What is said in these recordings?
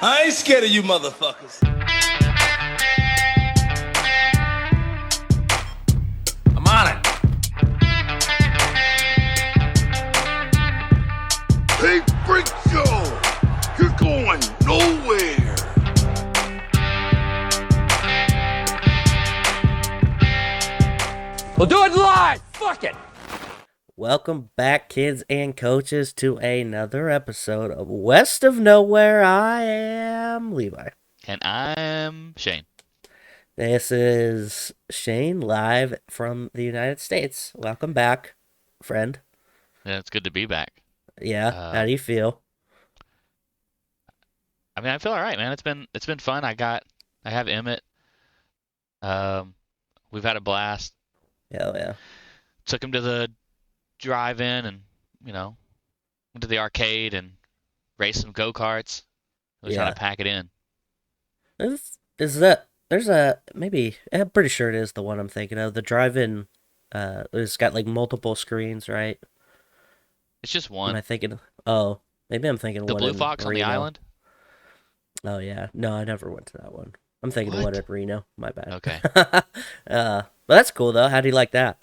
I ain't scared of you motherfuckers. I'm on it. Hey, Freak Show! You're going nowhere! We'll do it live! Fuck it! Welcome back, kids and coaches, to another episode of West of Nowhere. I am Levi. And I'm Shane. This is Shane live from the United States. Welcome back, friend. Yeah, it's good to be back. Yeah, how do you feel? I mean, I feel all right, man. It's been fun. I have Emmett. We've had a blast. Hell yeah. Took him to the drive-in and, went to the arcade and raced some go-karts. We're trying to pack it in. I'm pretty sure it is the one I'm thinking of. The drive-in, it's got like multiple screens, right? It's just Am one. I thinking, maybe I'm thinking The one Blue in Fox on the Reno. island? Oh yeah, no, I never went to that one. I'm thinking of What? one at Reno. My bad. Okay. But that's cool though. How do you like that?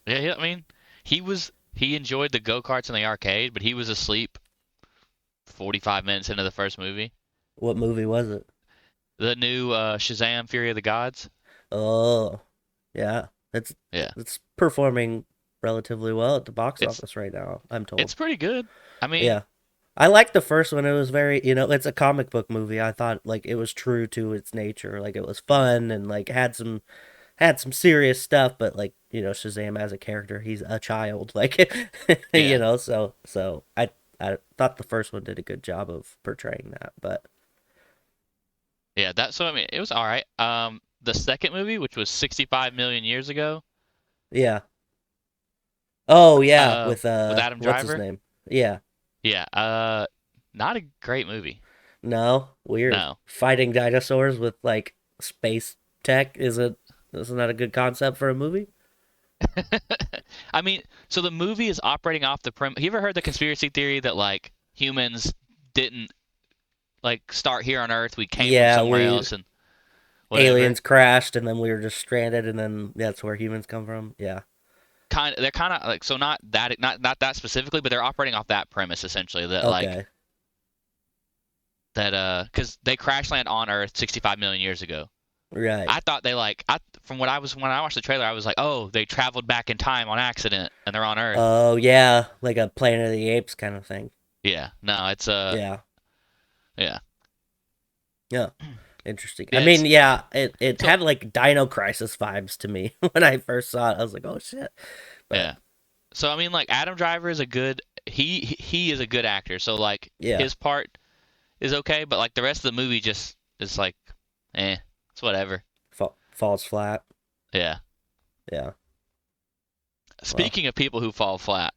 Yeah, I mean, he enjoyed the go-karts in the arcade, but he was asleep 45 minutes into the first movie. What movie was it? The new Shazam! Fury of the Gods. Oh, yeah. It's performing relatively well at the box office right now, I'm told. It's pretty good. I mean, Yeah. I liked the first one. It was very, it's a comic book movie. I thought like it was true to its nature. Like it was fun and like had some serious stuff, but like, Shazam as a character, he's a child. Like Yeah. so I thought the first one did a good job of portraying that, but yeah, I mean, it was all right. The second movie, which was 65 million years ago, yeah. Oh yeah, with Adam what's his Driver. name? Yeah. Yeah, not a great movie. No, weird. No. Fighting dinosaurs with like space tech isn't that a good concept for a movie? I mean, so the movie is operating off the premise. You ever heard the conspiracy theory that like humans didn't like start here on Earth? We came from somewhere else and whatever. Aliens crashed and then we were just stranded and then that's where humans come from. Yeah. They're kind of like, so not that specifically, but they're operating off that premise essentially that Okay. because they crash land on Earth 65 million years ago. Right. I thought from when I watched the trailer, I was like, oh, they traveled back in time on accident and they're on Earth. Oh yeah, like a Planet of the Apes kind of thing. Yeah, no, it's Yeah. yeah. Yeah. Interesting. Yeah, I mean, yeah, it had like Dino Crisis vibes to me when I first saw it. I was like, oh shit. But, Yeah. So I mean, like Adam Driver is he is a good actor. So like yeah. his part is okay, but like the rest of the movie just is like, it's whatever. Falls flat. Yeah. Yeah. Speaking of people who fall flat,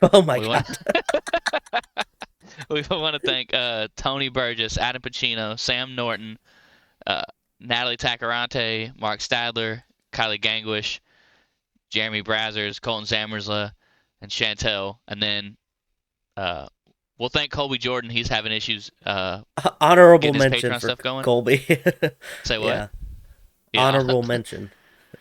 Oh my we god. we want to thank Tony Burgess, Adam Pacino, Sam Norton, Natalie Tacarante, Mark Stadler, Kylie Gangwish, Jeremy Brazzers, Colton Zamersla, and Chantel. And then we'll thank Colby Jordan. He's having issues Honorable getting his mention Patreon for stuff going. Colby. Say what? Yeah. Yeah. Honorable mention.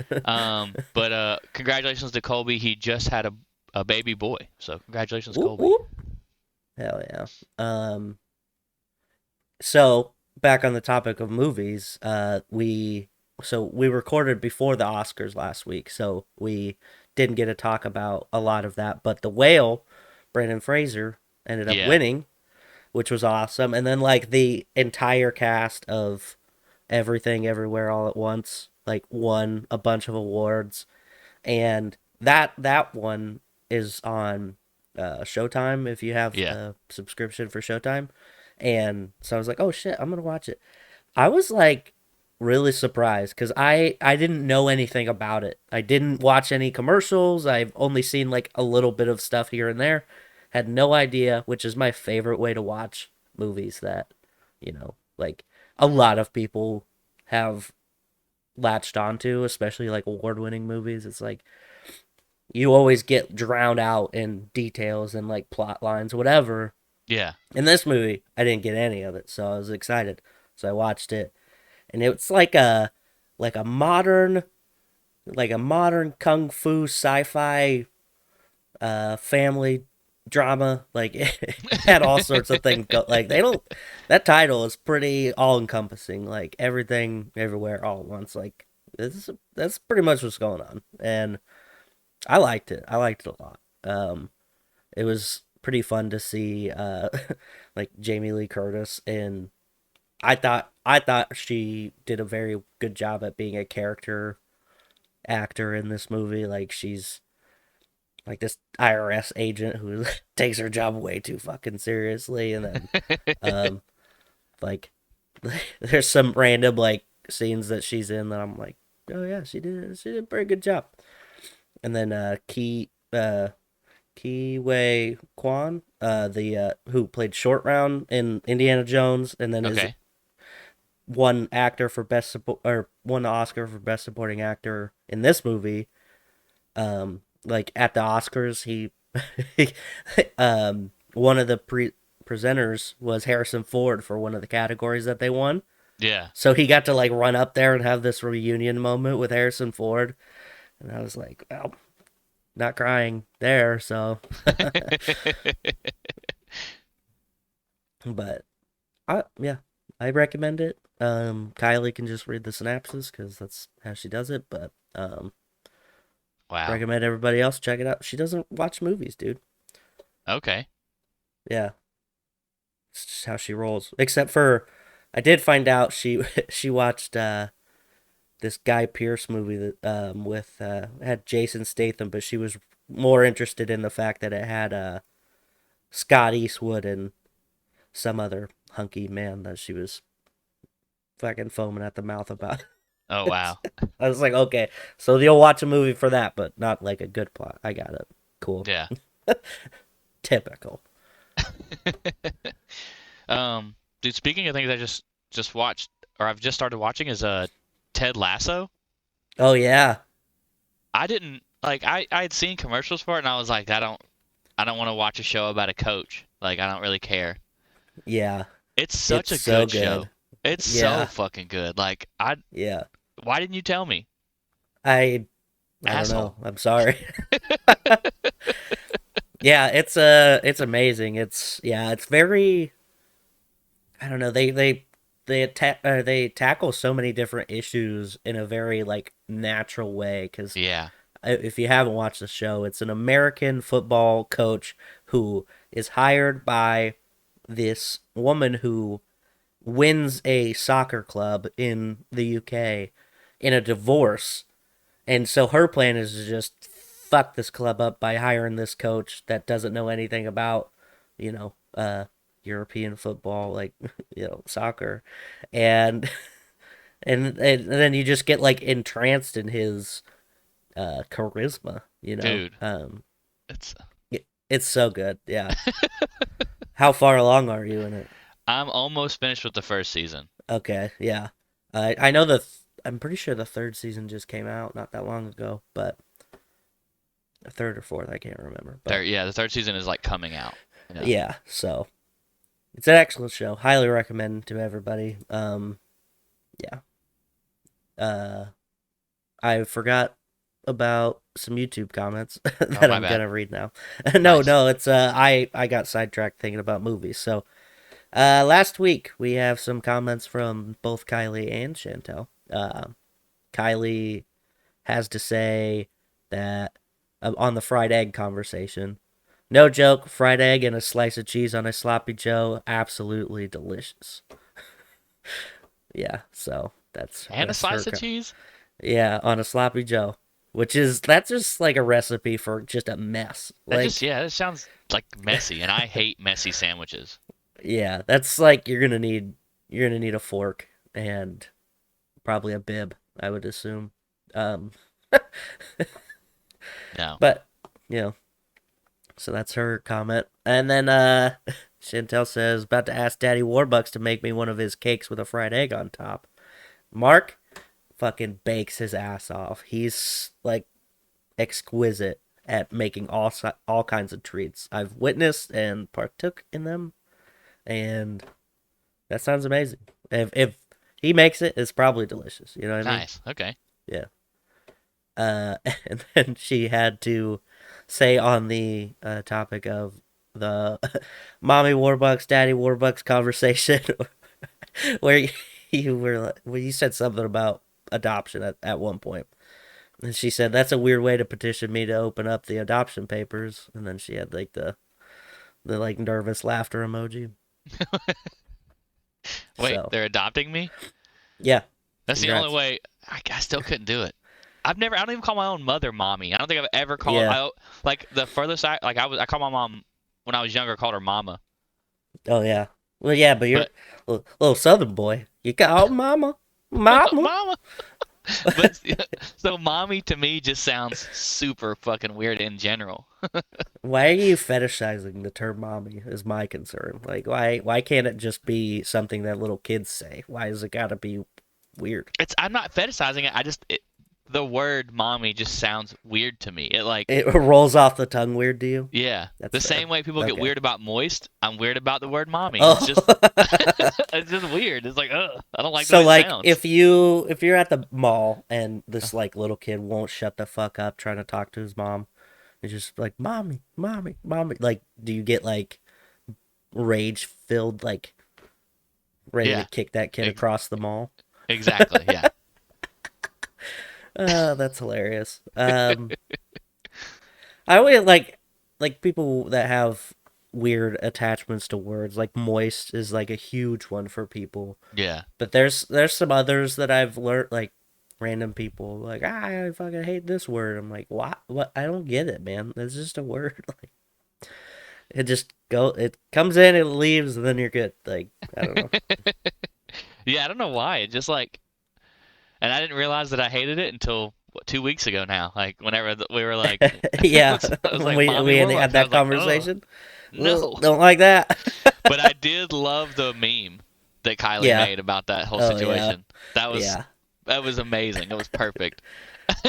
But congratulations to Colby. He just had a baby boy. So congratulations, Whoop, Colby. whoop. Hell yeah. So back on the topic of movies, we recorded before the Oscars last week, so we didn't get to talk about a lot of that. But The Whale, Brendan Fraser ended up winning, which was awesome. And then like the entire cast of Everything Everywhere All at Once like won a bunch of awards, and that one is on Showtime if you have a subscription for Showtime. And so I was like, oh shit, I'm gonna watch it. I was like really surprised because I didn't know anything about it. I didn't watch any commercials. I've only seen like a little bit of stuff here and there. Had no idea, which is my favorite way to watch movies that, like a lot of people have latched onto, especially like award-winning movies. It's like you always get drowned out in details and like plot lines, whatever, Yeah. In this movie, I didn't get any of it, so I was excited. So I watched it, and it's like a modern kung fu sci-fi family drama. Like it had all sorts of things go, like they don't that title is pretty all encompassing, like everything everywhere all at once. Like that's pretty much what's going on. And I liked it. I liked it a lot. It was pretty fun to see like Jamie Lee Curtis, and I thought she did a very good job at being a character actor in this movie. Like she's like this IRS agent who takes her job way too fucking seriously, and then um like there's some random like scenes that she's in that I'm like, oh yeah, she did a pretty good job. And then Ki Wei Kwan, the who played Short Round in Indiana Jones, and then is Okay. won actor for or won the Oscar for best supporting actor in this movie. Like at the Oscars, he one of the presenters was Harrison Ford for one of the categories that they won. Yeah. So he got to like run up there and have this reunion moment with Harrison Ford, and I was like, well, not crying there. So, but yeah, I recommend it. Kylie can just read the synopsis because that's how she does it. But Wow. recommend everybody else check it out. She doesn't watch movies, dude. Okay. Yeah, it's just how she rolls. Except for, I did find out she she watched this Guy Pearce movie that with had Jason Statham, but she was more interested in the fact that it had Scott Eastwood and some other hunky man that she was fucking foaming at the mouth about. Oh wow. I was like, okay, so you'll watch a movie for that, but not like a good plot. I got it. Cool. Yeah. Typical. Dude, speaking of things I just watched or I've just started watching is Ted Lasso. Oh yeah, I didn't like I had seen commercials for it and I was like, I don't want to watch a show about a coach. Like I don't really care. yeah. It's such It's a so good show. good. It's Yeah, so fucking good. Like yeah. why didn't you tell me? I don't Asshole. know. I'm sorry. Yeah, it's amazing. It's very, I don't know. They tackle so many different issues in a very like natural way. Because Yeah. if you haven't watched the show, it's an American football coach who is hired by this woman who wins a soccer club in the UK in a divorce. And so her plan is to just fuck this club up by hiring this coach that doesn't know anything about, you know, European football, like, soccer. And and then you just get like entranced in his charisma, you know. Dude, it's It's so good. Yeah. How far along are you in it? I'm almost finished with the first season. Okay, yeah. I know I'm pretty sure the third season just came out not that long ago, but the third or fourth, I can't remember. But Yeah, the third season is like coming out. yeah, so it's an excellent show. Highly recommend to everybody. Yeah. I forgot about some YouTube comments that My I'm bad. gonna read now. No, Nice. no, it's I got sidetracked thinking about movies. So last week we have some comments from both Kylie and Chantel. Kylie has to say that on the fried egg conversation, no joke, fried egg and a slice of cheese on a sloppy Joe, absolutely delicious. Yeah, so And a that's slice her. of cheese? Yeah, on a sloppy Joe, that's just like a recipe for just a mess. That sounds like messy, and I hate messy sandwiches. Yeah, that's like you're gonna need a fork and probably a bib, I would assume. Um, No. but you know, so that's her comment. And then Chantel says, about to ask Daddy Warbucks to make me one of his cakes with a fried egg on top. Mark fucking bakes his ass off. He's like exquisite at making all kinds of treats. I've witnessed and partook in them, and that sounds amazing. If he makes it, it's probably delicious. You know what I mean? Nice. Okay. Yeah. And then she had to say on the topic of the mommy Warbucks, daddy Warbucks conversation, where you said something about adoption at one point, and she said that's a weird way to petition me to open up the adoption papers, and then she had like the like nervous laughter emoji. Wait, So, they're adopting me? yeah, That's the congrats. only way. I still couldn't do it. I don't even call my own mother mommy. I don't think I've ever called. Yeah. Like the furthest I called my mom when I was younger. I called her mama. Oh yeah. Well, yeah, but you're But a little Southern boy. You call mama, mama. mama. But so mommy to me just sounds super fucking weird in general. Why are you fetishizing the term mommy is my concern. Like, why can't it just be something that little kids say? Why has it got to be weird? I'm not fetishizing it. The word mommy just sounds weird to me. It rolls off the tongue weird to you? Yeah. That's The fair. same way people get Okay. weird about moist, I'm weird about the word mommy. Oh. It's just it's just weird. It's like, ugh, I don't like the So, way it like, sounds. if you're at the mall and this, like, little kid won't shut the fuck up trying to talk to his mom, it's just like, mommy, mommy, mommy. Like, do you get, like, rage-filled, like, ready Yeah. to kick that kid across the mall? Exactly, yeah. That's hilarious. I always like people that have weird attachments to words. Like moist is like a huge one for people. Yeah. But there's some others that I've learned, like random people like, I fucking hate this word. I'm like, what? I don't get it, man. It's just a word. Like it comes in, it leaves, and then you're good. Like, I don't know. Yeah, I don't know why. It just like, and I didn't realize that I hated it until 2 weeks ago now. Like whenever we were like, Yeah, I was like, we "Mommy had Warbucks," had I that was like, "Ugh, conversation. no. Don't like that. But I did love the meme that Kylie Yeah. made about that whole Oh, yeah. situation. Yeah. That was amazing. It was perfect.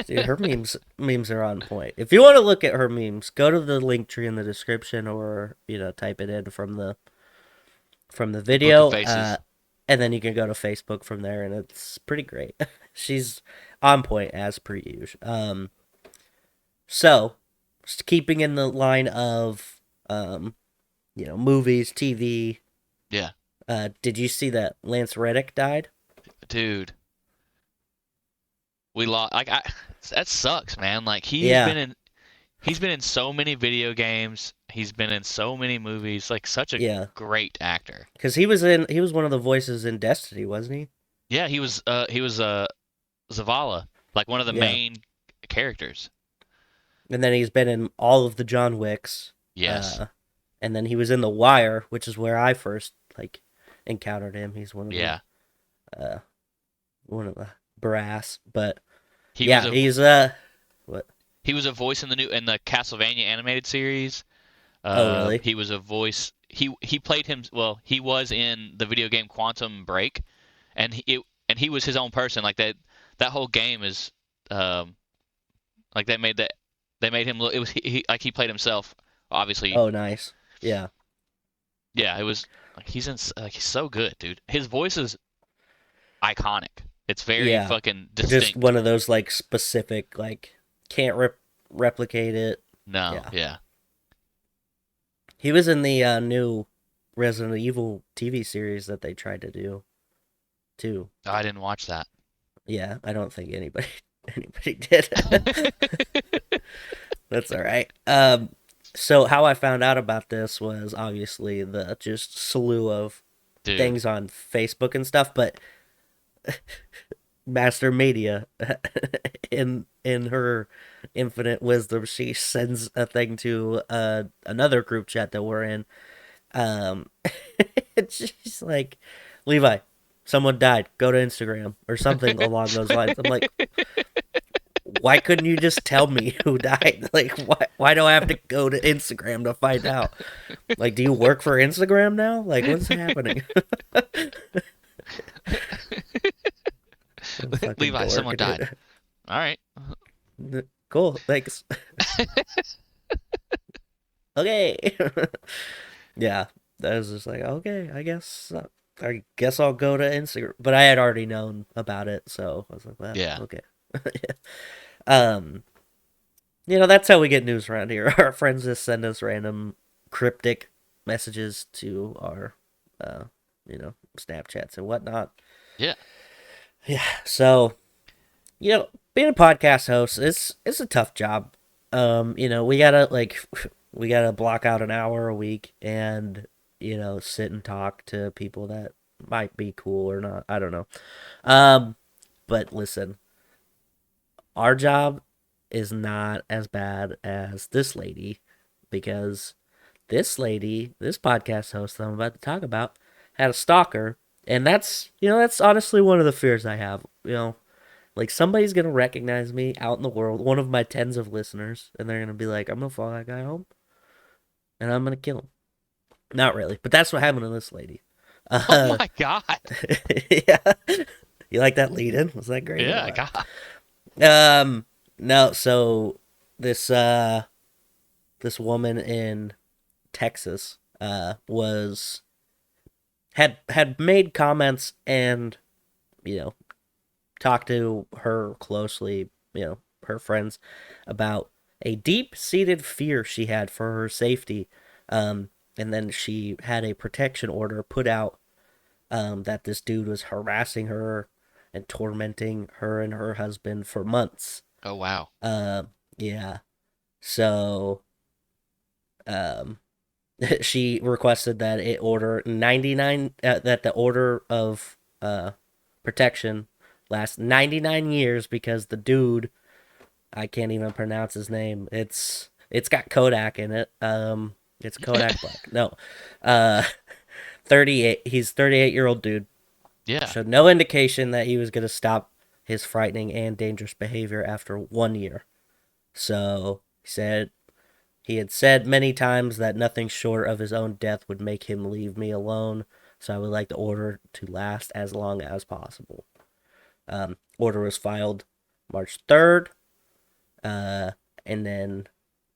Dude, her memes are on point. If you want to look at her memes, go to the link tree in the description, or type it in from the video, Book of Faces. and then you can go to Facebook from there, and it's pretty great. She's on point as per usual. So just keeping in the line of movies, TV. Yeah, Did you see that Lance Reddick died? dude. We lost. That sucks, man. Like he's Yeah. been in so many video games. He's been in so many movies. Like such a Yeah. great actor. Because he was one of the voices in Destiny, wasn't he? Yeah, he was Zavala, like one of the Yeah. main characters. And then he's been in all of the John Wicks. Yes. And then he was in The Wire, which is where I first encountered him. He's one of Yeah. one of the brass. But He yeah, was he's what? he was a voice in the Castlevania animated series. Oh, really? He was a voice. He played him. Well, he was in the video game Quantum Break, and he was his own person. Like that whole game is like they made him look. It was he played himself. Obviously. Oh, nice. Yeah. Yeah, it was. Like, he's so good, dude. His voice is iconic. It's very Yeah. fucking distinct. Just one of those specific can't replicate it. No, yeah. He was in the new Resident Evil TV series that they tried to do, too. Oh, I didn't watch that. Yeah, I don't think anybody did. That's all right. So how I found out about this was obviously the just slew of Dude. things on Facebook and stuff, but Master Media, in her infinite wisdom, she sends a thing to another group chat that we're in. And she's like, Levi, someone died. Go to Instagram or something along those lines. I'm like, why couldn't you just tell me who died? Like, why do I have to go to Instagram to find out? Like, do you work for Instagram now? Like, what's happening? Levi, someone died. All right. Cool, thanks. Okay. Yeah, that was just like, okay, I guess I'll go to Instagram. But I had already known about it, so I was like, well, Yeah. okay. um, that's how we get news around here. Our friends just send us random cryptic messages to our, uh, Snapchats and whatnot. Yeah. Yeah, so being a podcast host is a tough job. We gotta we gotta block out an hour a week and sit and talk to people that might be cool or not. I don't know. But listen, our job is not as bad as this lady because this podcast host that I'm about to talk about, had a stalker, and that's honestly one of the fears I have. Like somebody's gonna recognize me out in the world, one of my tens of listeners, and they're gonna be like, "I'm gonna follow that guy home, and I'm gonna kill him." Not really, but that's what happened to this lady. Oh my God. Yeah, you like that lead in? Was that great? Yeah, God. No. So this woman in Texas was had made comments and you know talked to her closely, her friends, about a deep-seated fear she had for her safety. And then she had a protection order put out that this dude was harassing her and tormenting her and her husband for months. Oh, wow. Yeah. So, um, she requested that it order 99 that the order of protection last 99 years because the dude, I can't even pronounce his name. It's got Kodak in it. It's Kodak Black. No. 38. He's 38-year-old dude. Yeah. Showed no indication that he was going to stop his frightening and dangerous behavior after 1 year. So, he had said many times that nothing short of his own death would make him leave me alone, so I would like the order to last as long as possible. Order was filed March 3rd, and then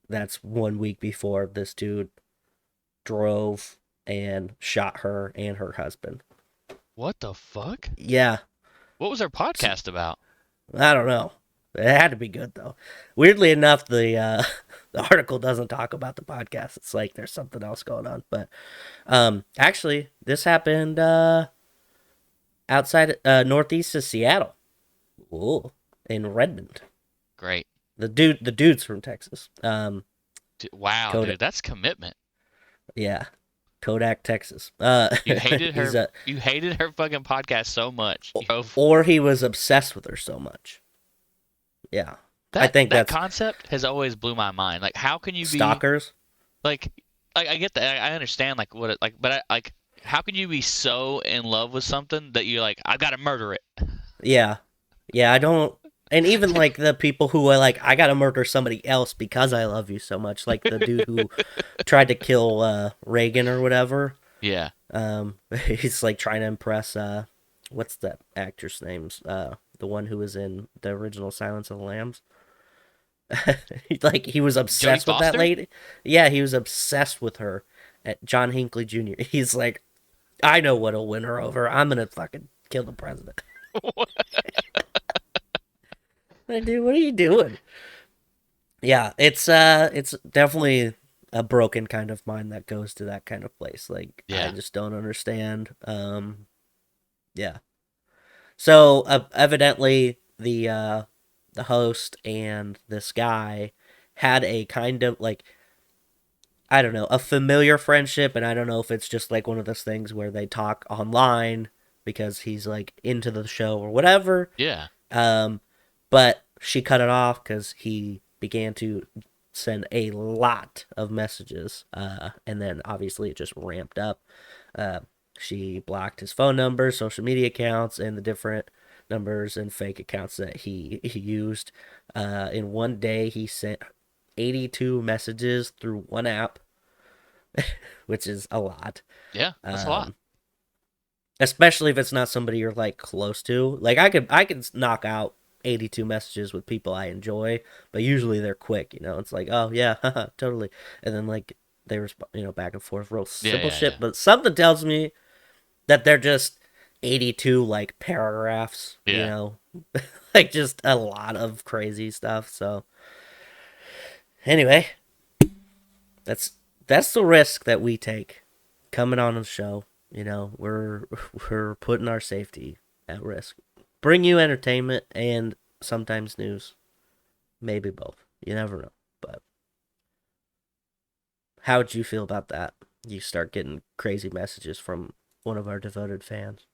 that's 1 week before this dude drove and shot her and her husband. What the fuck? Yeah, What was our podcast about? I don't know. It had to be good though. Weirdly enough, the the article doesn't talk about the podcast. It's like there's something else going on. But actually, this happened outside northeast of Seattle. Ooh, in Redmond. Great. The dude's from Texas. Wow, Kodak. dude, that's commitment. Yeah, Kodak, Texas. You hated he's her. You hated her fucking podcast so much. or he was obsessed with her so much. Yeah, I think that that's concept has always blew my mind. Like, how can you be stalkers. like I get that. I understand like what it like, but how can you be so in love with something that you're like, I've got to murder it? Yeah, I don't. And even like the people who are like, I gotta murder somebody else because I love you so much. Like the dude who tried to kill Reagan or whatever. Yeah. He's like trying to impress what's that actor's name's? The one who was in the original Silence of the Lambs. Like he was obsessed with that lady. Yeah, he was obsessed with her. At John Hinckley Jr. He's like, I know what'll win her over. I'm gonna fucking kill the president. Dude, what are you doing? Yeah, it's definitely a broken kind of mind that goes to that kind of place. Like, Yeah. I just don't understand. Yeah. So evidently the host and this guy had a kind of like, I don't know, a familiar friendship, and I don't know if it's just like one of those things where they talk online because he's like into the show or whatever. Yeah. But she cut it off because he began to send a lot of messages, and then obviously it just ramped up. She blocked his phone number, social media accounts, and the different numbers and fake accounts that he used. In one day, he sent 82 messages through one app, which is a lot. Yeah, that's a lot. Especially if it's not somebody you're like close to. Like I could knock out 82 messages with people I enjoy, but usually they're quick, it's like, oh yeah, haha, totally. And then like they respond, back and forth, real simple shit. yeah. But something tells me that they're just 82 like paragraphs, Yeah. like just a lot of crazy stuff. So anyway, that's the risk that we take coming on the show. We're putting our safety at risk. Bring you entertainment and sometimes news. Maybe both. You never know. But how would you feel about that? You start getting crazy messages from one of our devoted fans.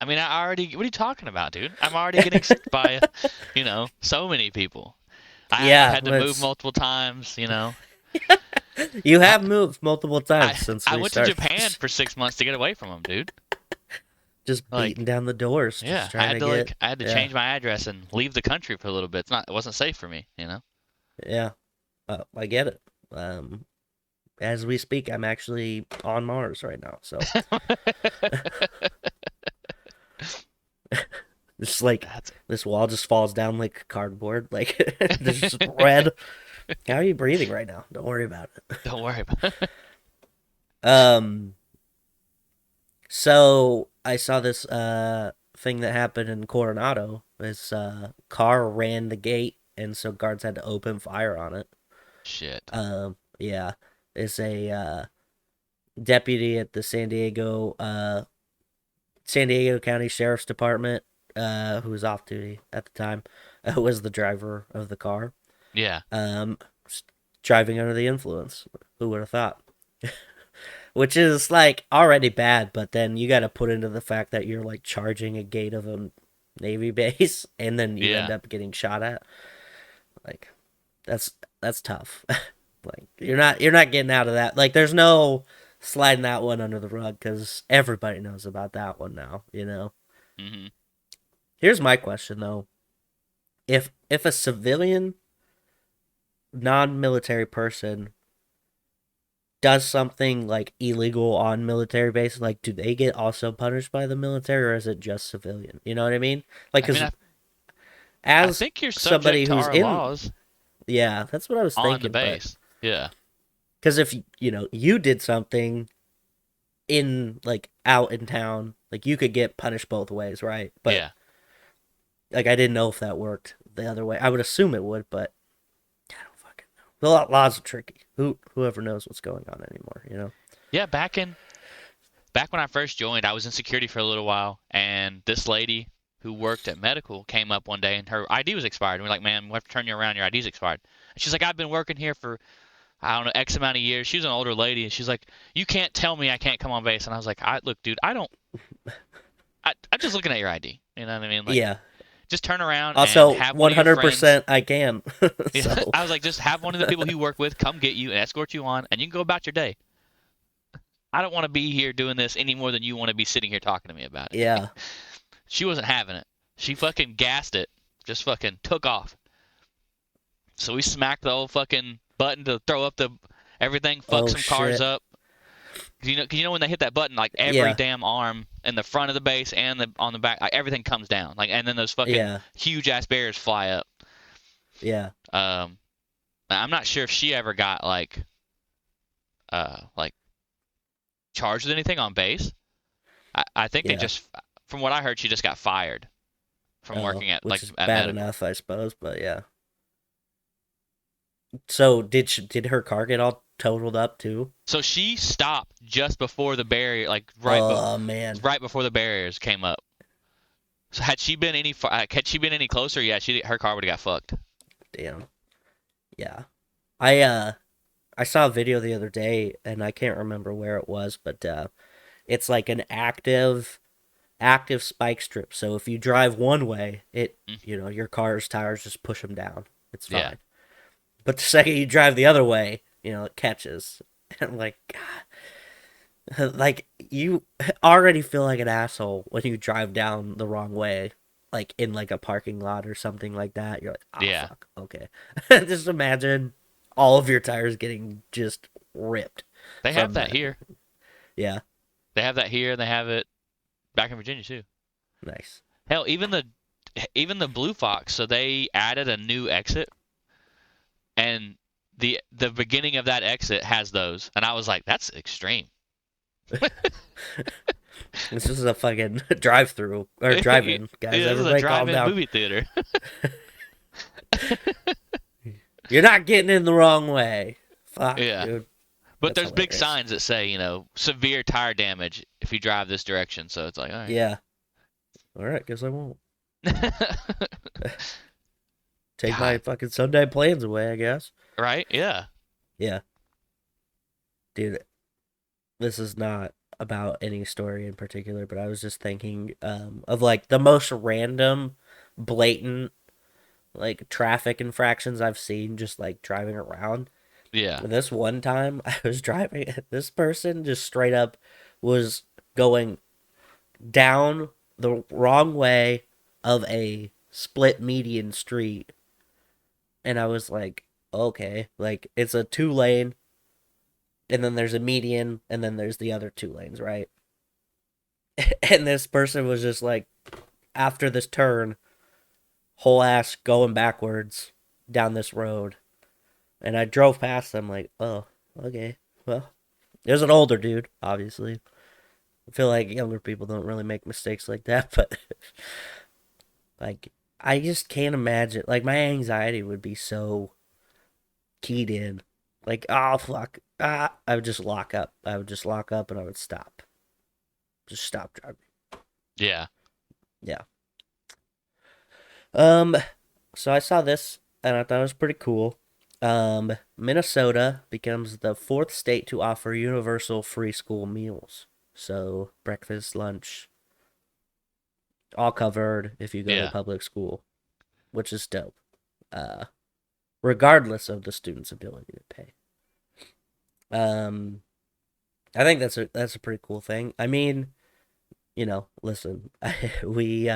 I mean, what are you talking about, dude? I'm already getting sick by, so many people. I've had to move multiple times, You have moved multiple times since I we went started. to Japan for 6 months to get away from them, dude. Just beating down the doors. Yeah, just trying I had to change my address and leave the country for a little bit. It wasn't safe for me, Yeah, I get it. As we speak, I'm actually on Mars right now, so it's like this wall just falls down like cardboard, like there's just red. How are you breathing right now? Don't worry about it. Don't worry about it. So I saw this thing that happened in Coronado. This car ran the gate, and so guards had to open fire on it. Shit. Yeah, it's a deputy at the San Diego County Sheriff's Department, who was off duty at the time, was the driver of the car. Yeah. Driving under the influence. Who would have thought? Which is like already bad, but then you got to put into the fact that you're like charging a gate of a Navy base, and then you end up getting shot at. Like, that's tough. Like you're not getting out of that. Like there's no sliding that one under the rug because everybody knows about that one now. Mm-hmm. Here's my question though: if a civilian, non-military person does something like illegal on military bases, like do they get also punished by the military, or is it just civilian? You know what I mean? Like, because I think you're somebody subject to who's our laws yeah, that's what I was thinking. On the base, yeah. Because if you did something in like out in town, like you could get punished both ways, right? But yeah. Like I didn't know if that worked the other way. I would assume it would, but I don't fucking know. The laws are tricky. Whoever knows what's going on anymore, Yeah, back when I first joined, I was in security for a little while, and this lady who worked at medical came up one day, and her ID was expired. And we're like, "Man, we have to turn you around. Your ID's expired." And she's like, "I've been working here for, I don't know, X amount of years." She was an older lady, and she's like, "You can't tell me I can't come on base." And I was like, "Look, dude, I'm just looking at your ID. You know what I mean? Like, yeah. Just turn around also, and have 100% I can. So. I was like, just have one of the people you work with come get you and escort you on, and you can go about your day. I don't want to be here doing this any more than you want to be sitting here talking to me about it. Yeah. She wasn't having it. She fucking gassed it. Just fucking took off. So we smacked the old fucking button to throw up the everything, fuck some cars up. Cause you know when they hit that button, like every damn arm in the front of the base and on the back, like everything comes down. Like, and then those fucking huge ass barriers fly up. Yeah. I'm not sure if she ever got like charged with anything on base. I think they just, from what I heard, she just got fired from working at which is at bad medical. enough, I suppose. But yeah. So did her car get all totaled up too? So she stopped just before the barrier, like man, right before the barriers came up. So had she been any closer, yeah, her car would have got fucked. Damn. Yeah. I saw a video the other day, and I can't remember where it was, but it's like an active spike strip. So if you drive one way, your car's tires just push them down. It's fine. Yeah. But the second you drive the other way, it catches. And I'm like, God. Like, you already feel like an asshole when you drive down the wrong way, like in like a parking lot or something like that. You're like, fuck, okay. Just imagine all of your tires getting just ripped. They have that here. Yeah. They have that here, and they have it back in Virginia too. Nice. Hell, even even the Blue Fox, so they added a new exit, and the beginning of that exit has those, and I was like, that's extreme. This is a fucking drive-through or drive-in, guys. This is a Everybody calm drive-in down. movie theater. You're not getting in the wrong way. Fuck, Yeah. dude. But That's there's big hilarious. signs that say, severe tire damage if you drive this direction. So it's like, all right. Yeah. All right, guess I won't. Take my God. fucking Sunday plans away, I guess. Right? Yeah. Yeah. Dude, this is not about any story in particular, but I was just thinking of like the most random, blatant, like traffic infractions I've seen just like driving around. Yeah. This one time I was driving, this person just straight up was going down the wrong way of a split median street. And I was like, okay, like it's a 2-lane, and then there's a median, and then there's the other 2 lanes, right? And this person was just like, after this turn, whole ass going backwards down this road. And I drove past them like, oh, okay, well, there's an older dude, obviously. I feel like younger people don't really make mistakes like that, but like, I just can't imagine. Like, my anxiety would be so keyed in. Like, oh, fuck. I would just lock up. I would just lock up and I would stop. Just stop driving. Yeah. Yeah. So I saw this and I thought it was pretty cool. Minnesota becomes the 4th state to offer universal free school meals. So breakfast, lunch, all covered if you go to public school, which is dope. Regardless of the student's ability to pay. I think that's a pretty cool thing. I mean, listen, we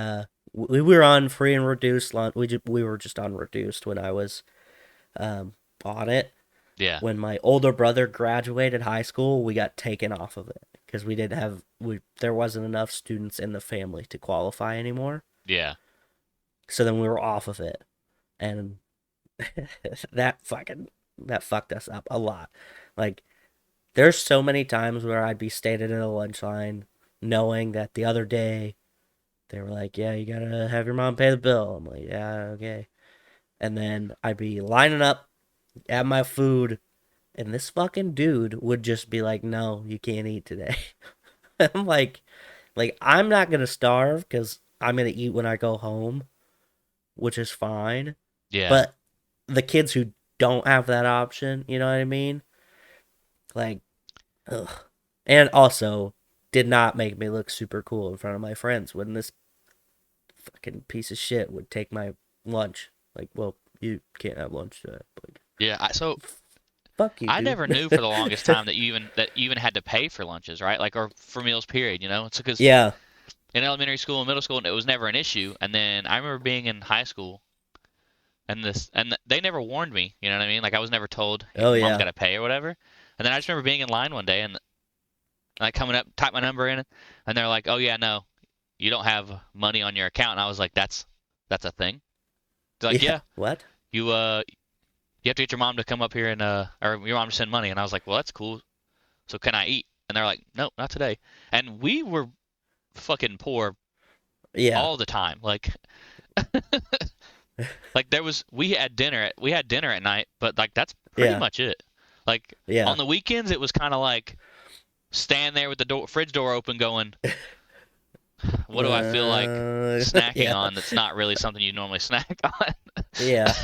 were on free and reduced lunch. We were just on reduced when I was on it. Yeah. When my older brother graduated high school, we got taken off of it because there wasn't enough students in the family to qualify anymore. Yeah. So then we were off of it, and that fucked us up a lot. Like, there's so many times where I'd be standing in a lunch line knowing that the other day they were like, yeah, you gotta have your mom pay the bill. I'm like, yeah, okay. And then I'd be lining up at my food, and this fucking dude would just be like, no, you can't eat today. I'm like, I'm not gonna starve because I'm gonna eat when I go home, which is fine. Yeah. But the kids who don't have that option, you know what I mean? Like, ugh. And also, did not make me look super cool in front of my friends when this fucking piece of shit would take my lunch. Like, well, you can't have lunch today. Like, Yeah. fuck you, I dude. never knew for the longest time that you even had to pay for lunches, right? Like, or for meals, period. It's because Yeah. in elementary school and middle school, it was never an issue. And then I remember being in high school, and they never warned me. You know what I mean? Like, I was never told, hey, Oh, mom's yeah. got to pay or whatever. And then I just remember being in line one day and like coming up, type my number in, and they're like, "Oh yeah, no, you don't have money on your account." And I was like, "That's a thing." They're like, "Yeah, What? you have to get your mom to come up here and or your mom to send money." And I was like, "Well, that's cool. So can I eat?" And they're like, "No, not today." And we were fucking poor Yeah. all the time. Like we had dinner at night, but like that's pretty Yeah. much it. Like Yeah. on the weekends, it was kind of like stand there with the fridge door open, going, "What do I feel like snacking Yeah. on? That's not really something you normally snack on." Yeah.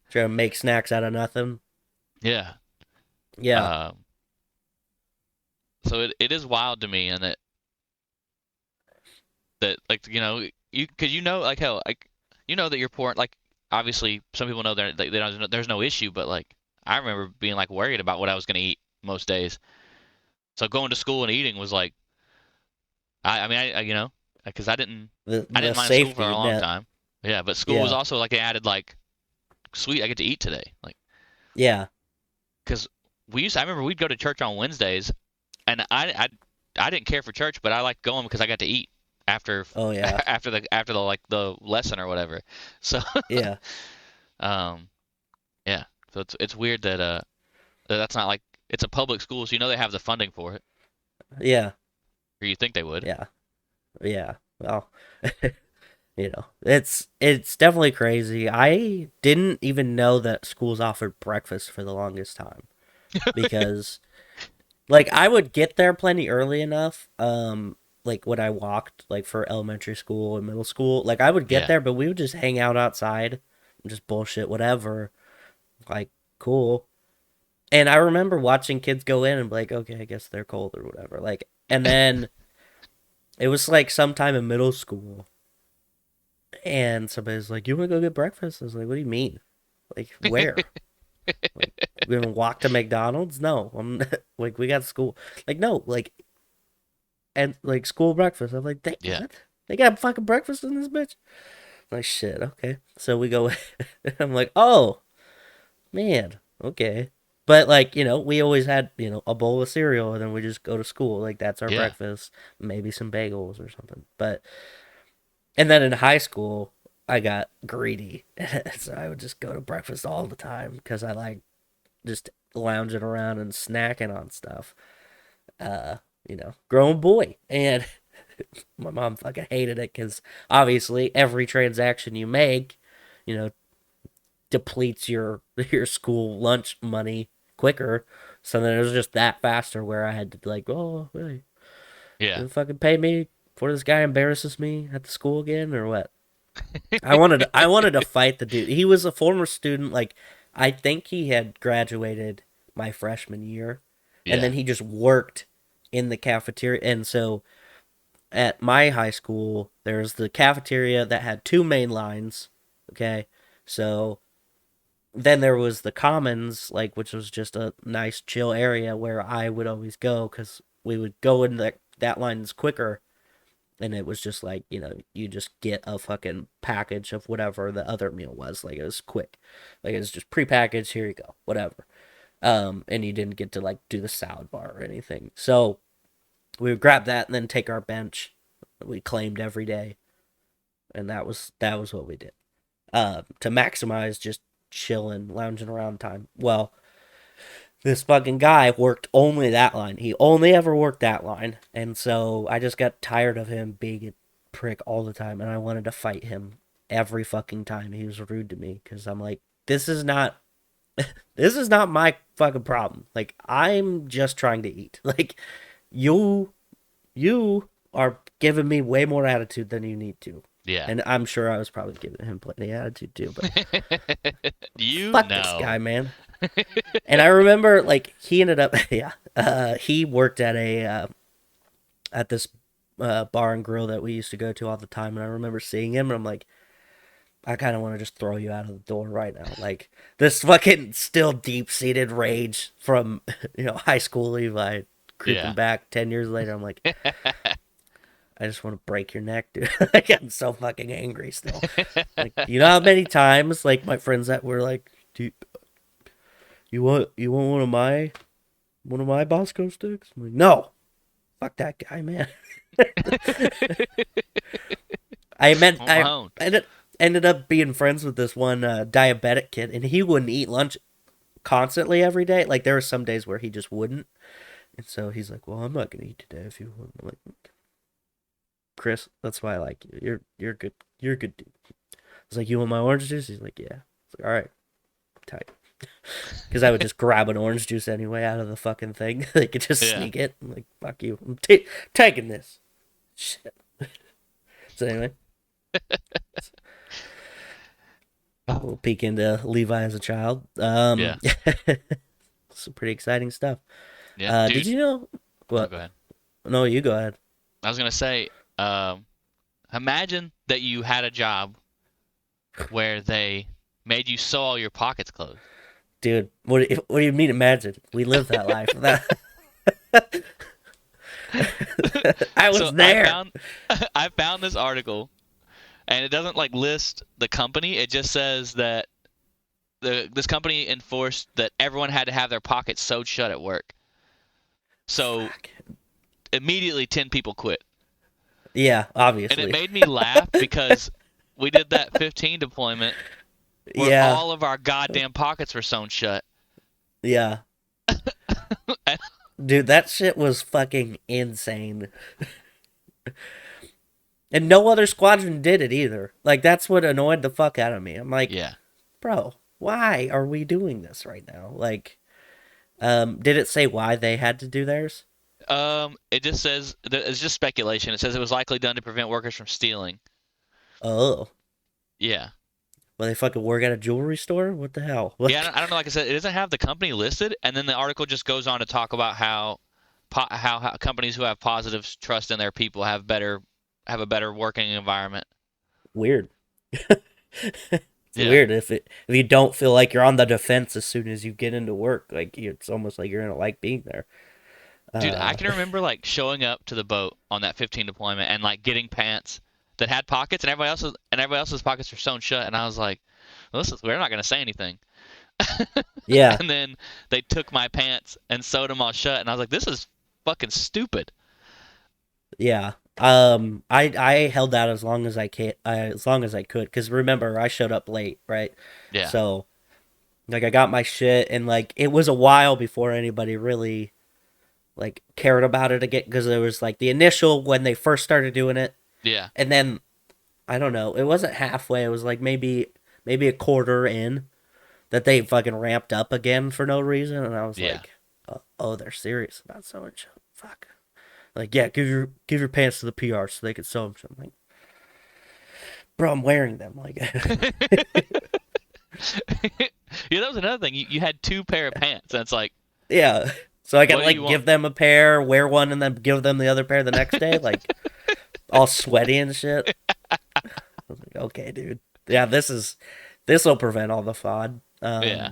Trying to make snacks out of nothing. Yeah. Yeah. So it is wild to me, and that like because like hell, like that you're poor. Like obviously some people know there's no issue, but like I remember being like worried about what I was gonna eat most days. So going to school and eating was like, I mean, because I didn't mind school for a long time. Yeah, but school was also like added like, sweet, I get to eat today. Like, yeah. because I remember we'd go to church on Wednesdays, and I didn't care for church, but I liked going because I got to eat. after Oh yeah. after the like the lesson or whatever. So Yeah. um yeah. So it's weird that that's not like it's a public school, so you know they have the funding for it, Yeah. or you think they would. Yeah. Yeah. Well, it's definitely crazy. I didn't even know that schools offered breakfast for the longest time because like I would get there plenty early enough. Like when I walked like for elementary school and middle school, like I would get Yeah. there, but we would just hang out outside and just bullshit whatever. Like cool. And I remember watching kids go in and be like, okay, I guess they're cold or whatever. Like, and then it was like sometime in middle school, and somebody's like, "You want to go get breakfast?" I was like, "What do you mean? Like, where? Like, we gonna walk to McDonald's? No, I'm like, we got school. Like, no, like, and like school breakfast. I'm like, Yeah. what? They got fucking breakfast in this bitch? I'm like, shit, okay. So we go. I'm like, oh man, okay. But like, we always had a bowl of cereal, and then we just go to school. Like that's our Yeah. breakfast. Maybe some bagels or something. But and then in high school, I got greedy, so I would just go to breakfast all the time because I like just lounging around and snacking on stuff. Uh, grown boy, and my mom fucking hated it because obviously every transaction you make, you know, depletes your school lunch money quicker. So then it was just that faster where I had to be like, oh, hey, Yeah. you fucking pay me before this guy embarrasses me at the school again or what? I wanted to fight the dude. He was a former student. Like I think he had graduated my freshman year, and Yeah. then he just worked in the cafeteria. And so at my high school, there's the cafeteria that had two main lines. Okay, so then there was the commons, like which was just a nice chill area where I would always go because we would go in that lines quicker, and it was just like you just get a fucking package of whatever the other meal was. Like it was quick, like it was just prepackaged. Here you go, whatever. And you didn't get to like do the salad bar or anything. So we would grab that and then take our bench. We claimed every day, and that was what we did. To maximize just chilling, lounging around time. Well, this fucking guy worked only that line. He only ever worked that line. And so I just got tired of him being a prick all the time. And I wanted to fight him every fucking time he was rude to me. Because I'm like, this is not. This is not my fucking problem. Like, I'm just trying to eat. Like, you are giving me way more attitude than you need to. Yeah. And I'm sure I was probably giving him plenty of attitude too, but You fuck know. this guy, man. And I remember, like, he ended up, yeah, he worked at this bar and grill that we used to go to all the time, and I remember seeing him, and I'm like, I kind of want to just throw you out of the door right now. Like, this fucking still deep-seated rage from, high school Levi creeping Yeah. back 10 years later. I'm like, I just want to break your neck, dude. Like, I'm so fucking angry still. Like, you know how many times, like, my friends that were like, dude, you want one of my Bosco sticks? I'm like, no, fuck that guy, man. I Home. ended up being friends with this one diabetic kid, and he wouldn't eat lunch constantly every day. Like there were some days where he just wouldn't, and so he's like, "Well, I'm not gonna eat today if you want." I'm like, "Chris, that's why I like you. You're good. You're a good dude." I was like, "You want my orange juice?" He's like, "Yeah." I was like, "All right, tight." Because I would just grab an orange juice anyway out of the fucking thing. They could just Yeah. sneak it. I'm like, fuck you. I'm taking this. Shit. So anyway. We'll peek into Levi as a child. Yeah. Some pretty exciting stuff. Yeah. Dude. Did you know? Oh, What? go ahead. No, you go ahead. I was gonna say, imagine that you had a job where they made you sew all your pockets closed. Dude, what do you mean imagine? We live that life. I was So there. I found this article, and it doesn't like list the company. It just says that this company enforced that everyone had to have their pockets sewed shut at work. So Fuck. immediately 10 people quit. Yeah, And obviously. it made me laugh because we did that 15 deployment where Yeah, all of our goddamn pockets were sewn shut. yeah. Dude, that shit was fucking insane. And no other squadron did it either. Like, that's what annoyed the fuck out of me. I'm like, Yeah. bro, why are we doing this right now? Like, did it say why they had to do theirs? It just says it's just speculation. It says it was likely done to prevent workers from stealing. Oh. Yeah. Well, they fucking work at a jewelry store? What the hell? Like, Yeah, I don't know. Like I said, it doesn't have the company listed, and then the article just goes on to talk about how companies who have positive trust in their people have a better working environment. weird. It's Yeah. weird if you don't feel like you're on the defense as soon as you get into work. Like, it's almost like you're gonna like being there. Dude, I Uh, can remember like showing up to the boat on that 15 deployment and like getting pants that had pockets and everybody else's pockets were sewn shut, and I was like, well, we're not gonna say anything. yeah, And then they took my pants and sewed them all shut, and I was like, this is fucking stupid. yeah. I held out as long as I can, as long as I could, because remember I showed up late, right? Yeah. So like I got my shit, and like it was a while before anybody really like cared about it again, because there was like the initial when they first started doing it, Yeah. and then I don't know, it wasn't halfway. It was like maybe a quarter in that they fucking ramped up again for no reason, and I was Yeah. like, oh, they're serious about so much. Fuck. Like, yeah, give your pants to the PR so they can sew them. So I'm like, bro, I'm wearing them. Like, Yeah, that was another thing. You had two pair of pants, and it's like, yeah. So I What can do like you give want? them a pair, wear one, and then give them the other pair the next day, like all sweaty and shit. I was like, okay, dude. Yeah, this will prevent all the fraud. yeah,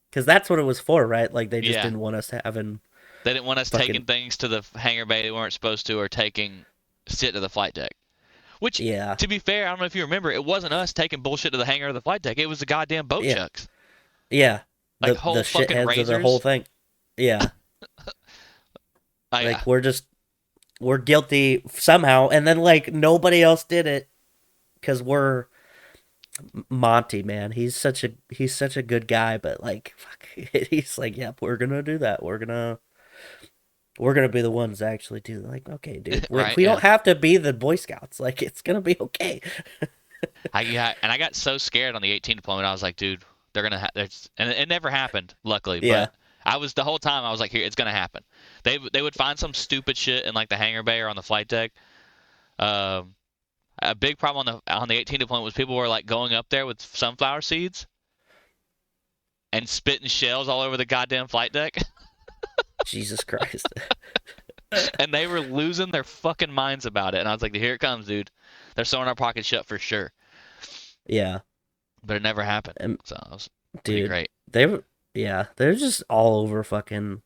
Because that's what it was for, right? Like they just yeah. didn't want us having They didn't want us fucking taking things to the hangar bay they weren't supposed to, or taking shit to the flight deck. Which, yeah, to be fair, I don't know if you remember, it wasn't us taking bullshit to the hangar or the flight deck. It was the goddamn boat yeah, chucks, yeah. like The whole fucking shitheads of the whole razors. thing. Yeah, I, like we're guilty somehow, and then like nobody else did it because we're Monty, man. He's such a good guy, but like fuck, he's like, yep, we're gonna do that. We're gonna be the ones that actually do. Like, okay, dude, right? we Yeah. don't have to be the Boy Scouts. Like, it's gonna be okay. I got so scared on the 18 deployment. I was like, dude, they're gonna and it never happened, luckily. Yeah, But I was the whole time I was like, here, it's gonna happen. They would find some stupid shit in like the hangar bay or on the flight deck. Um, a big problem on the 18 deployment was people were like going up there with sunflower seeds and spitting shells all over the goddamn flight deck, Jesus Christ. and they were losing their fucking minds about it. And I was like, here it comes, dude. They're sewing our pockets shut for sure. Yeah, But it never happened. and So it was pretty dude, great. they were. Yeah, they're just all over fucking.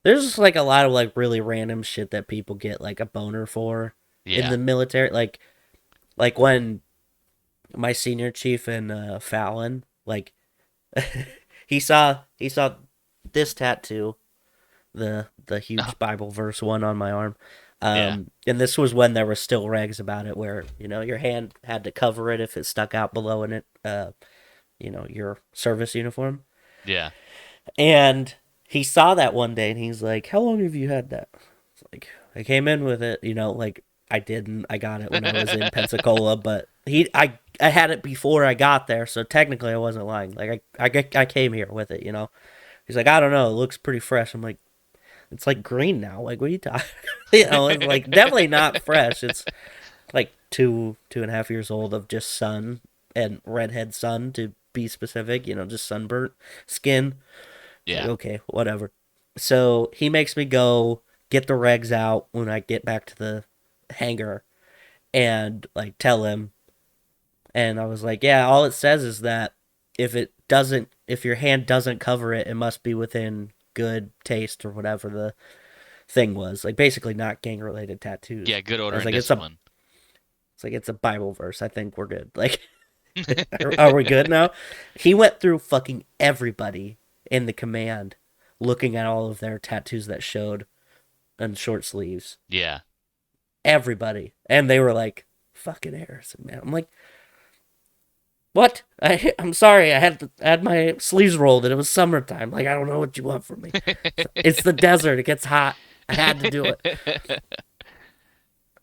There's just like a lot of like really random shit that people get like a boner for in Yeah. the military. Like when my senior chief in Fallon, like he saw this tattoo, the huge Bible verse one on my arm. Yeah. And this was when there were still regs about it, where your hand had to cover it if it stuck out below in it, your service uniform. Yeah. And he saw that one day, and he's like, "How long have you had that?" It's like, I came in with it, like I didn't. I got it when I was in Pensacola, but I had it before I got there, so technically I wasn't lying. Like I came here with it. He's like, I don't know, it looks pretty fresh. I'm like, it's like green now. Like, what are you talking? It's like definitely not fresh. It's like 2.5 years old of just sun and redhead sun, to be specific. Just sunburnt skin. Yeah. Like, okay, whatever. So he makes me go get the regs out when I get back to the hangar and like tell him. And I was like, yeah, all it says is that if your hand doesn't cover it, it must be within good taste or whatever the thing was. Like basically not gang related tattoos. Yeah, good I order was and like, discipline. it's a Bible verse. I think we're good. Like, are we good now? He went through fucking everybody in the command, looking at all of their tattoos that showed on short sleeves. Yeah. everybody, and they were like, "Fucking Harrison, man." I'm like, "What? I'm sorry. I had my sleeves rolled, and it was summertime. Like, I don't know what you want from me. It's the desert. It gets hot. I had to do it."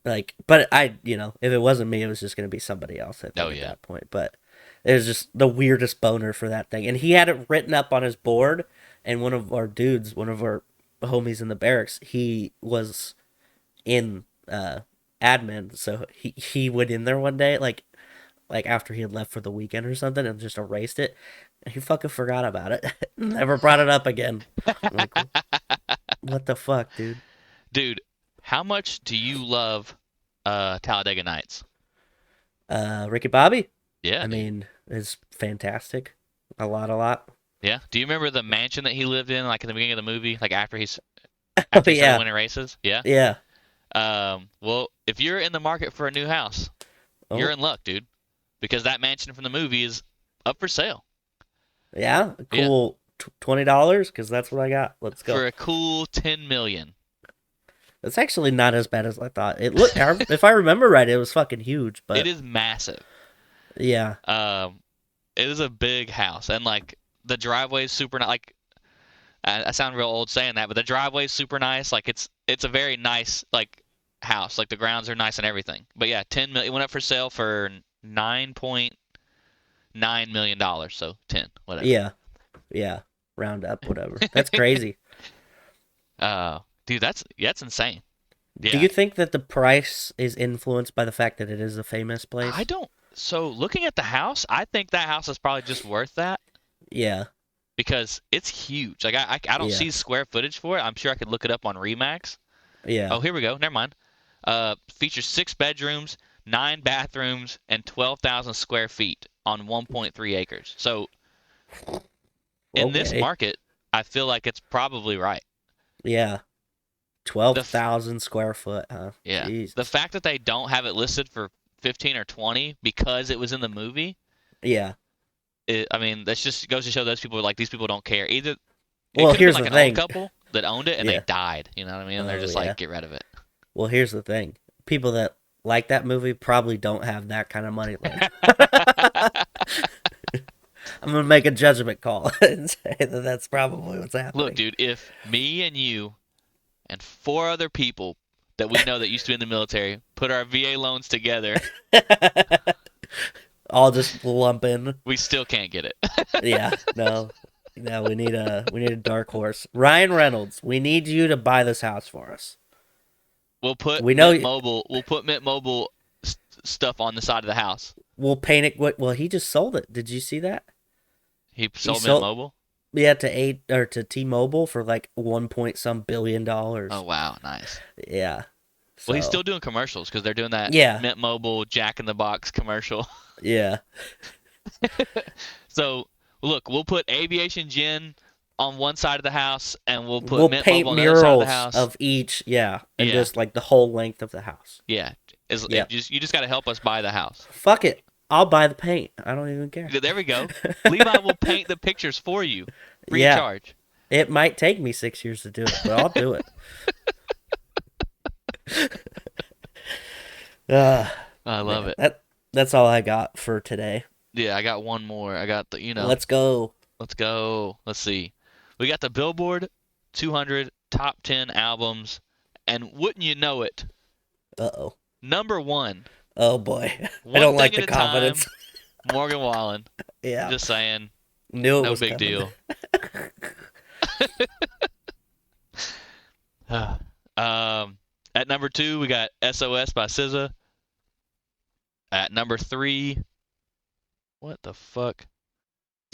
Like, but if it wasn't me, it was just gonna be somebody else. I think Oh, at yeah. that point, but it was just the weirdest boner for that thing, and he had it written up on his board. And one of our homies in the barracks, he was in admin, so he went in there one day, like after he had left for the weekend or something, and just erased it. And he fucking forgot about it. Never brought it up again. I'm like, what the fuck, dude? Dude, how much do you love Talladega Nights? Ricky Bobby, Yeah, I dude. mean, is fantastic. A lot. Yeah. Do you remember the mansion that he lived in, like in the beginning of the movie, like after Oh he started yeah, winning races? Yeah. yeah. Well, if you're in the market for a new house, you're Oh in luck, dude, because that mansion from the movie is up for sale. yeah, Yeah, cool. $20, because that's what I got. Let's go. for a cool 10 million. It's actually not as bad as I thought. If I remember right, it was fucking huge. But It is massive. yeah, It is a big house, and like the driveway is super nice. Like I sound real old saying that, but the driveway is super nice. Like it's a very nice like house. Like the grounds are nice and everything. But yeah, 10 million. It went up for sale for $9.9 million. So 10, whatever. yeah, round up, whatever. That's crazy. Dude, that's insane. Do Yeah. you think that the price is influenced by the fact that it is a famous place? I don't. So looking at the house, I think that house is probably just worth that Yeah, because it's huge. Like I don't yeah, see square footage for it. I'm sure I could look it up on Remax. yeah. Oh, here we go. Never mind. Features 6 bedrooms, 9 bathrooms, and 12,000 square feet on 1.3 acres. So in this Okay, market, I feel like it's probably right. yeah. The f- 12,000 square foot, huh? yeah, the Jesus. fact that they don't have it listed for 15 or 20 because it was in the movie, Yeah. I mean, that just goes to show these people don't care. Either it Well, could have been here's like the an old thing. couple that owned it and they Yeah. died. You know what I mean? And they're Oh just yeah. like, get rid of it. Well, here's the thing. People that like that movie probably don't have that kind of money. Like, I'm gonna make a judgment call and say that that's probably what's Look, happening. dude, if me and you and 4 other people that we know that used to be in the military put our VA loans together, I'll just lump in. we still can't get it. Yeah, no, no. We need a dark horse. Ryan Reynolds, we need you to buy this house for us. We know We'll put Mint Mobile stuff on the side of the house. we'll paint it. Well, he just sold it. Did you see that? He He sold Mint sold. Mobile. Yeah, to T-Mobile for like 1 point some billion dollars. Oh wow, nice. Yeah. Well, he's So, still doing commercials because they're doing that yeah, Mint Mobile Jack in the Box commercial. yeah. So look, we'll put Aviation Gin on one side of the house, and we'll put We'll Mint paint Mobile on the other side of the murals house. of each, yeah, and Yeah. just like the whole length of the house. Yeah, Yeah. you just got to help us buy the house. Fuck it. I'll buy the paint. I don't even care. There we go. Levi will paint the pictures for you, free Yeah. of charge. It might take me 6 years to do it, but I'll do it. I love it. That's all I got for today. Yeah, I got one more. I got the Let's go. Let's go. Let's see. We got the Billboard 200 top 10 albums, and wouldn't you know it, Uh-oh. number 1. Oh boy. I One don't thing like at the a time, confidence. Morgan Wallen. Yeah. Just saying, Knew it no was big coming. deal. At number 2, we got SOS by SZA. At number 3, what the fuck?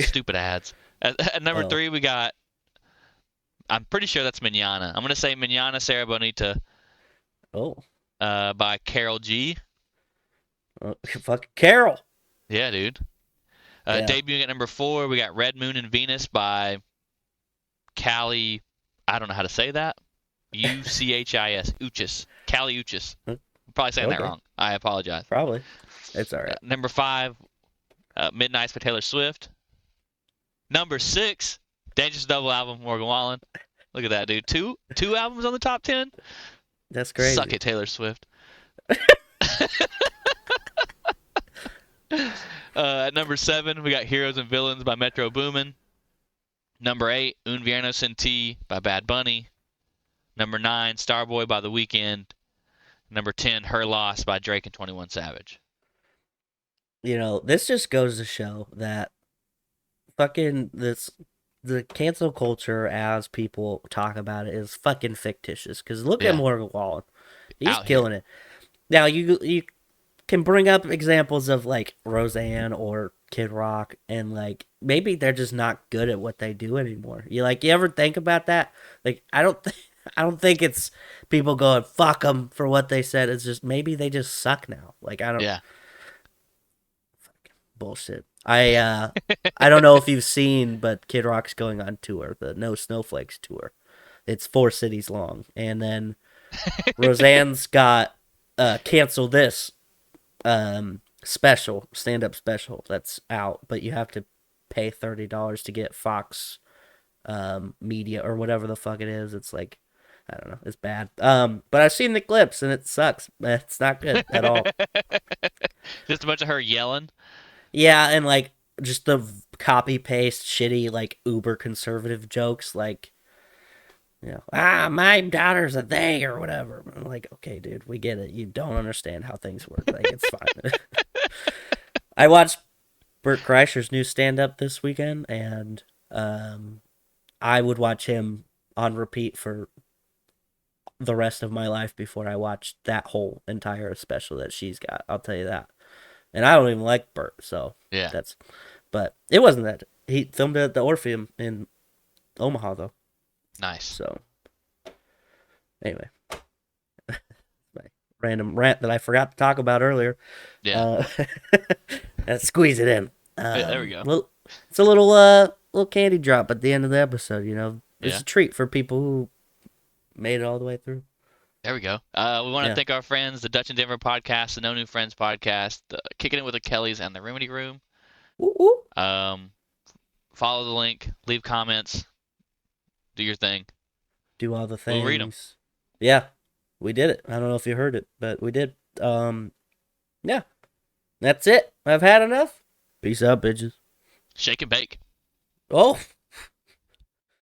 Stupid ads. At number Oh. 3, we got, I'm pretty sure that's Manana. I'm going to say Manana Sarah Bonita Oh. by Carol G. Fuck Carol. Yeah, dude. Yeah. Debuting at number 4, we got Red Moon and Venus by Callie. I don't know how to say that. Uchis. Uchis. Callie Uchis. I'm probably saying that Okay. wrong. I apologize. Probably. It's all right. Number 5, Midnights by Taylor Swift. Number 6, Dangerous Double album, Morgan Wallen. Look at that, dude. Two albums on the top 10. That's crazy. Suck it, Taylor Swift. At number 7, we got Heroes and Villains by Metro Boomin. Number 8, Un Viernes Sin Ti by Bad Bunny. Number 9, Starboy by The Weeknd. Number 10, Her Loss by Drake and 21 Savage. You know, this just goes to show that the cancel culture, as people talk about it, is fucking fictitious. Because look at Morgan Wallen. He's Out killing it. Now, you can bring up examples of, like, Roseanne or Kid Rock, and, like, maybe they're just not good at what they do anymore. You ever think about that? Like, I don't think it's people going, fuck them for what they said. It's just, maybe they just suck now. Like, I don't... Yeah. Bullshit. I don't know if you've seen, but Kid Rock's going on tour, the No Snowflakes tour. It's 4 cities long. And then Roseanne's got Cancel This special, stand-up special that's out, but you have to pay $30 to get Fox Media or whatever the fuck it is. It's like, I don't know, it's bad. But I've seen the clips and it sucks. It's not good at all. Just a bunch of her yelling. Yeah, and like just the copy paste shitty like uber conservative jokes, like, you know, my daughter's a they or whatever. I'm like, okay, dude, we get it. You don't understand how things work. Like, it's fine. I watched Bert Kreischer's new stand-up this weekend, and I would watch him on repeat for the rest of my life before I watched that whole entire special that she's got. I'll tell you that. And I don't even like Bert, so yeah. But it wasn't that. He filmed it at the Orpheum in Omaha, though. Nice. So, anyway, my random rant that I forgot to talk about earlier. Yeah. Let's squeeze it in. Yeah, there we go. Well, it's a little candy drop at the end of the episode. You know, it's a treat for people who made it all the way through. There we go. We want to thank our friends, the Dutch and Denver podcast, the No New Friends podcast, Kicking It with the Kellys, and the Remedy Room. Woo-woo. Follow the link, leave comments, do your thing. Do all the things. We'll read them. Yeah, we did it. I don't know if you heard it, but we did. Yeah, that's it. I've had enough. Peace out, bitches. Shake and bake. Oh.